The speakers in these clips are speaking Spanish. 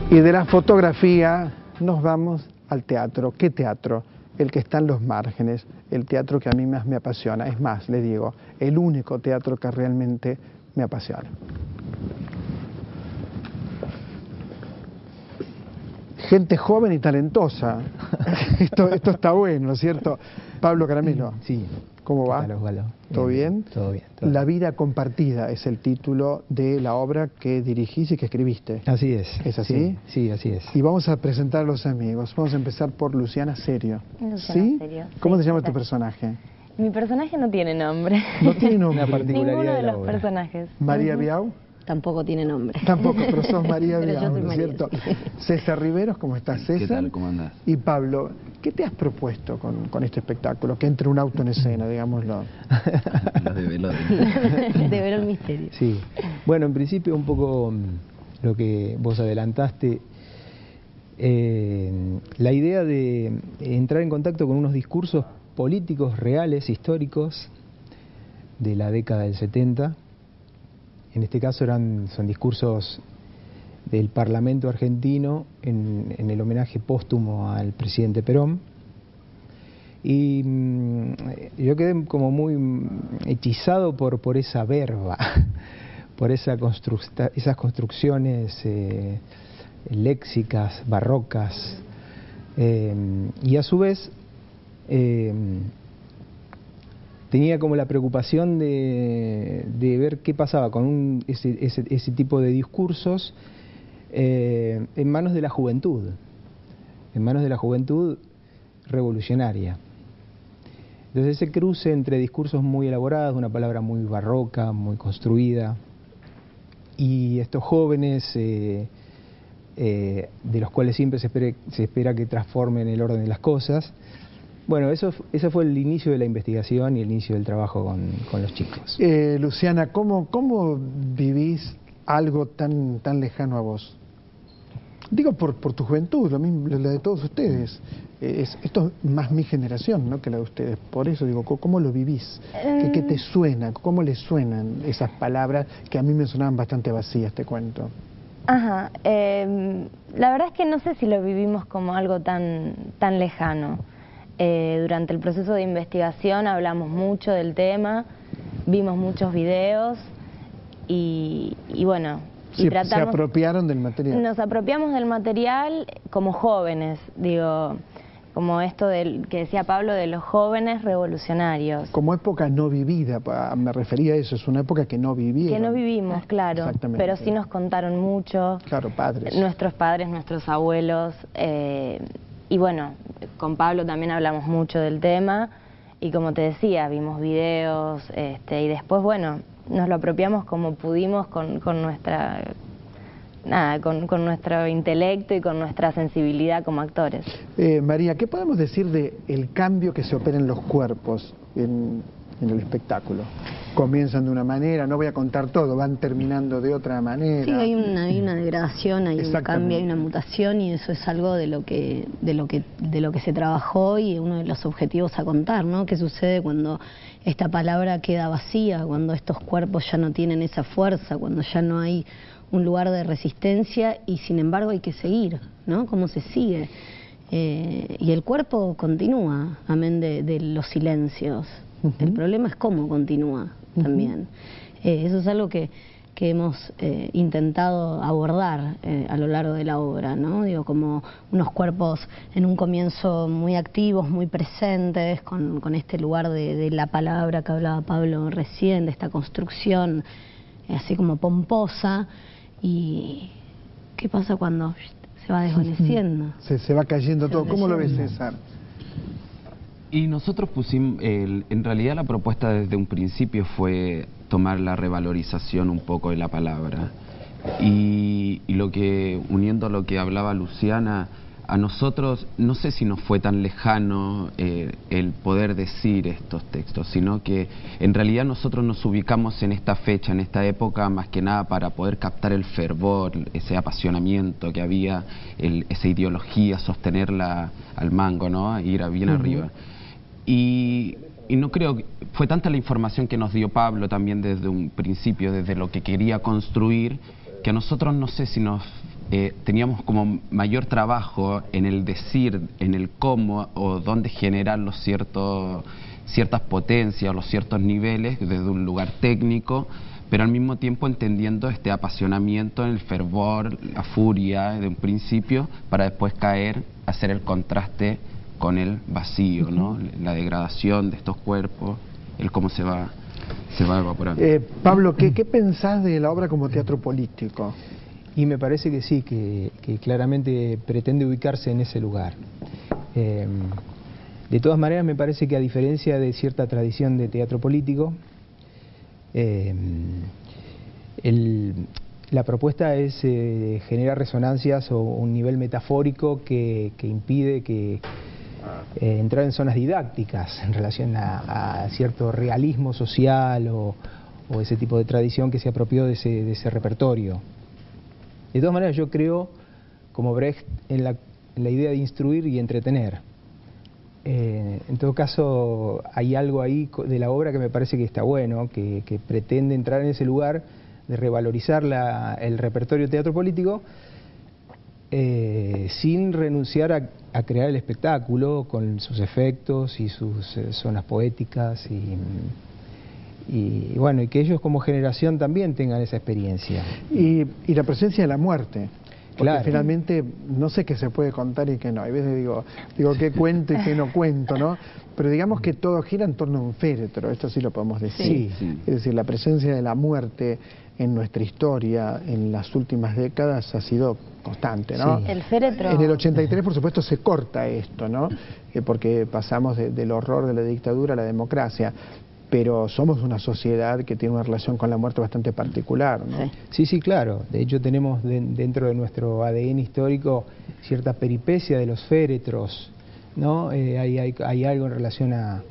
Y de la fotografía nos vamos al teatro. ¿Qué teatro? El que está en los márgenes, el teatro que a mí más me apasiona. Es más, le digo, el único teatro que realmente me apasiona. Gente joven y talentosa. Esto está bueno, ¿no es cierto? Pablo Caramelo. Sí. ¿Cómo va? Osvaldo. ¿Todo bien? Todo bien. La vida compartida es el título de la obra que dirigís y que escribiste. Así es. ¿Es así? Sí, así es. Y vamos a presentar a los amigos. Vamos a empezar por Luciana Serio. Luciana ¿Sí? Serio. ¿Cómo Sí, se llama tu personaje? Mi personaje no tiene nombre. No tiene nombre. Una particularidad Ninguno de de la los obra. personajes. María Biau. Tampoco tiene nombre. Tampoco, pero sos María Pero yo Biau, soy ¿no es María, cierto? sí. César Riveros, ¿cómo estás, César? ¿Qué tal? ¿Cómo andás? Y Pablo, ¿qué te has propuesto con este espectáculo? Que entre un auto en escena, digámoslo. Los de Veloz. Develó el misterio. Sí. Bueno, en principio un poco lo que vos adelantaste, la idea de entrar en contacto con unos discursos políticos reales, históricos, de la década del 70. En este caso son discursos del Parlamento argentino en el homenaje póstumo al presidente Perón. Y yo quedé como muy hechizado por esa verba, por esas construcciones léxicas, barrocas, y a su vez tenía como la preocupación de ver qué pasaba con ese tipo de discursos en manos de la juventud revolucionaria. Entonces ese cruce entre discursos muy elaborados, una palabra muy barroca, muy construida, y estos jóvenes de los cuales siempre se espera que transformen el orden de las cosas. Bueno, ese fue el inicio de la investigación y el inicio del trabajo con los chicos. Luciana, ¿cómo vivís algo tan lejano a vos? Digo por tu juventud, lo mismo, la de todos ustedes. Esto es más mi generación, ¿no?, que la de ustedes. Por eso digo, ¿cómo lo vivís? ¿Qué te suena? ¿Cómo le suenan esas palabras que a mí me sonaban bastante vacías, te cuento? Ajá. La verdad es que no sé si lo vivimos como algo tan lejano. Durante el proceso de investigación hablamos mucho del tema, vimos muchos videos y bueno... Sí, se apropiaron del material. Nos apropiamos del material como jóvenes, digo, como esto que decía Pablo de los jóvenes revolucionarios. Como época no vivida, me refería a eso, es una época que no vivieron. Que no vivimos, claro, pero sí nos contaron mucho. Claro, padres. Nuestros padres, nuestros abuelos, y bueno, con Pablo también hablamos mucho del tema, y como te decía, vimos videos, y después, bueno, nos lo apropiamos como pudimos con nuestro intelecto y con nuestra sensibilidad como actores. María, ¿qué podemos decir del cambio que se opera en los cuerpos en el espectáculo? Comienzan de una manera, no voy a contar todo, van terminando de otra manera. Sí, hay una degradación, hay un cambio, hay una mutación, y eso es algo de lo que se trabajó y uno de los objetivos a contar, ¿no? ¿Qué sucede cuando esta palabra queda vacía, cuando estos cuerpos ya no tienen esa fuerza, cuando ya no hay un lugar de resistencia y sin embargo hay que seguir, ¿no? ¿Cómo se sigue? Y el cuerpo continúa, amén de los silencios. El problema es cómo continúa también. Eso es algo que hemos intentado abordar a lo largo de la obra, ¿no? Digo, como unos cuerpos en un comienzo muy activos, muy presentes, con este lugar de la palabra que hablaba Pablo recién, de esta construcción así como pomposa. ¿Y qué pasa cuando se va desvaneciendo? Se va cayendo todo. ¿Cómo lo ves, César? Y nosotros pusimos, en realidad la propuesta desde un principio fue tomar la revalorización un poco de la palabra. Y uniendo a lo que hablaba Luciana, a nosotros no sé si nos fue tan lejano el poder decir estos textos, sino que en realidad nosotros nos ubicamos en esta fecha, en esta época, más que nada para poder captar el fervor, ese apasionamiento que había, esa ideología, sostenerla al mango, ¿no? Ir bien arriba. Y no creo que fue tanta la información que nos dio Pablo también desde un principio, desde lo que quería construir, que a nosotros no sé si nos teníamos como mayor trabajo en el decir, en el cómo o dónde generar ciertas potencias o los ciertos niveles desde un lugar técnico, pero al mismo tiempo entendiendo este apasionamiento, el fervor, la furia de un principio, para después hacer el contraste con el vacío, ¿no? La degradación de estos cuerpos, el cómo se va evaporando. Pablo, ¿qué pensás de la obra como teatro político? Y me parece que sí, que claramente pretende ubicarse en ese lugar. De todas maneras, me parece que a diferencia de cierta tradición de teatro político, la propuesta es generar resonancias o un nivel metafórico que impide entrar en zonas didácticas en relación a cierto realismo social o ese tipo de tradición que se apropió de ese repertorio. De todas maneras, yo creo, como Brecht, en la idea de instruir y entretener. En todo caso, hay algo ahí de la obra que me parece que está bueno, que pretende entrar en ese lugar de revalorizar el repertorio teatro político sin renunciar a crear el espectáculo con sus efectos y sus zonas poéticas y bueno, y que ellos como generación también tengan esa experiencia. Y la presencia de la muerte. Porque claro, finalmente no sé qué se puede contar y qué no. A veces digo qué cuento y qué no cuento, ¿no? Pero digamos que todo gira en torno a un féretro, esto sí lo podemos decir. Sí. Es decir, la presencia de la muerte en nuestra historia en las últimas décadas ha sido constante, ¿no? Sí. El féretro. En el 83, por supuesto, se corta esto, ¿no? Porque pasamos del horror de la dictadura a la democracia. Pero somos una sociedad que tiene una relación con la muerte bastante particular, ¿no? Sí, claro. De hecho, tenemos dentro de nuestro ADN histórico cierta peripecia de los féretros, ¿no? Hay algo en relación a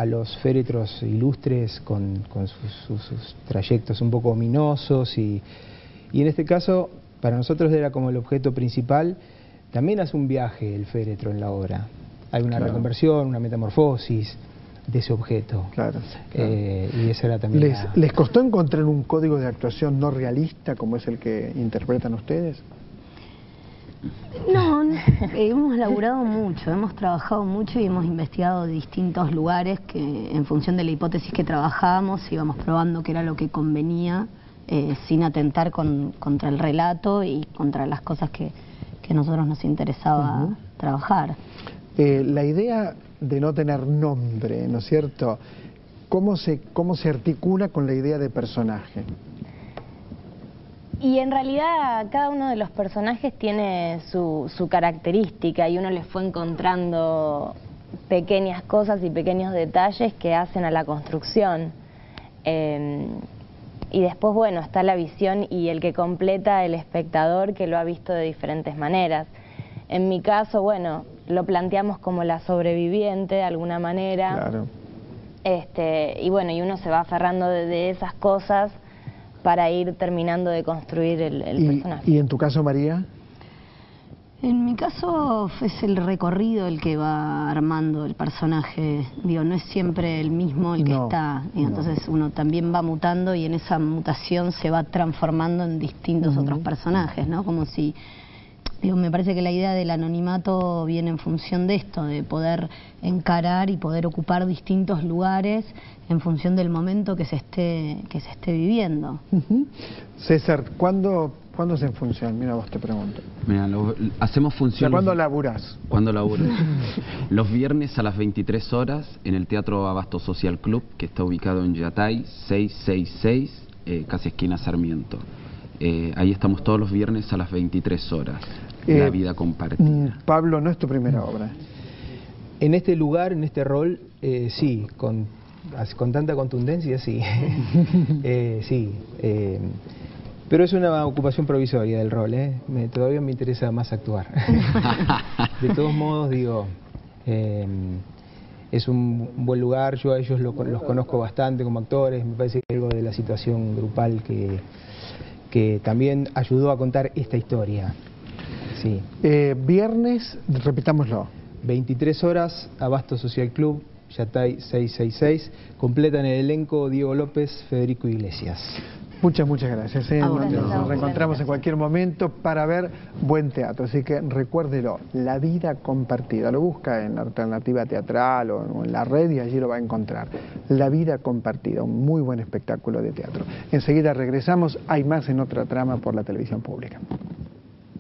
los féretros ilustres con sus trayectos un poco ominosos y en este caso, para nosotros era como el objeto principal. También hace un viaje el féretro en la obra. Hay una reconversión, una metamorfosis de ese objeto. Claro. Y esa era también ¿Les costó encontrar un código de actuación no realista como es el que interpretan ustedes? No, hemos laburado mucho, hemos trabajado mucho y hemos investigado distintos lugares que en función de la hipótesis que trabajábamos íbamos probando qué era lo que convenía sin atentar contra el relato y contra las cosas que a nosotros nos interesaba trabajar. La idea de no tener nombre, ¿no es cierto? ¿Cómo se articula con la idea de personaje? Y en realidad cada uno de los personajes tiene su característica y uno les fue encontrando pequeñas cosas y pequeños detalles que hacen a la construcción. Y después, bueno, está la visión y el que completa el espectador que lo ha visto de diferentes maneras. En mi caso, bueno, lo planteamos como la sobreviviente de alguna manera. Claro. Y bueno, y uno se va aferrando de esas cosas para ir terminando de construir el personaje. ¿Y en tu caso, María? En mi caso es el recorrido el que va armando el personaje. Digo, no es siempre el mismo el que está. Y entonces uno también va mutando y en esa mutación se va transformando en distintos otros personajes, ¿no? Como si... Digo, me parece que la idea del anonimato viene en función de esto, de poder encarar y poder ocupar distintos lugares en función del momento que se esté viviendo. César, ¿cuándo es en función? Mira, vos te pregunto. Mira, hacemos función... ¿Cuándo laburás? ¿Cuándo laburas? Los viernes a las 23 horas en el Teatro Abasto Social Club, que está ubicado en Yatay 666, casi esquina Sarmiento. Ahí estamos todos los viernes a las 23 horas. La vida compartida. Pablo, ¿no es tu primera obra? En este lugar, en este rol, sí, con tanta contundencia, sí. Sí. Pero es una ocupación provisoria del rol, todavía me interesa más actuar. De todos modos, digo, es un buen lugar, yo a ellos los conozco bastante como actores, me parece que algo de la situación grupal que también ayudó a contar esta historia. Sí. Viernes, repitámoslo. 23 horas, Abasto Social Club, Yatay 666. Completan el elenco Diego López, Federico Iglesias. Muchas gracias. Gracias. Nos reencontramos en cualquier momento para ver buen teatro. Así que recuérdelo, La vida compartida. Lo busca en Alternativa Teatral o en la red y allí lo va a encontrar. La vida compartida, un muy buen espectáculo de teatro. Enseguida regresamos, hay más en Otra Trama por la televisión pública.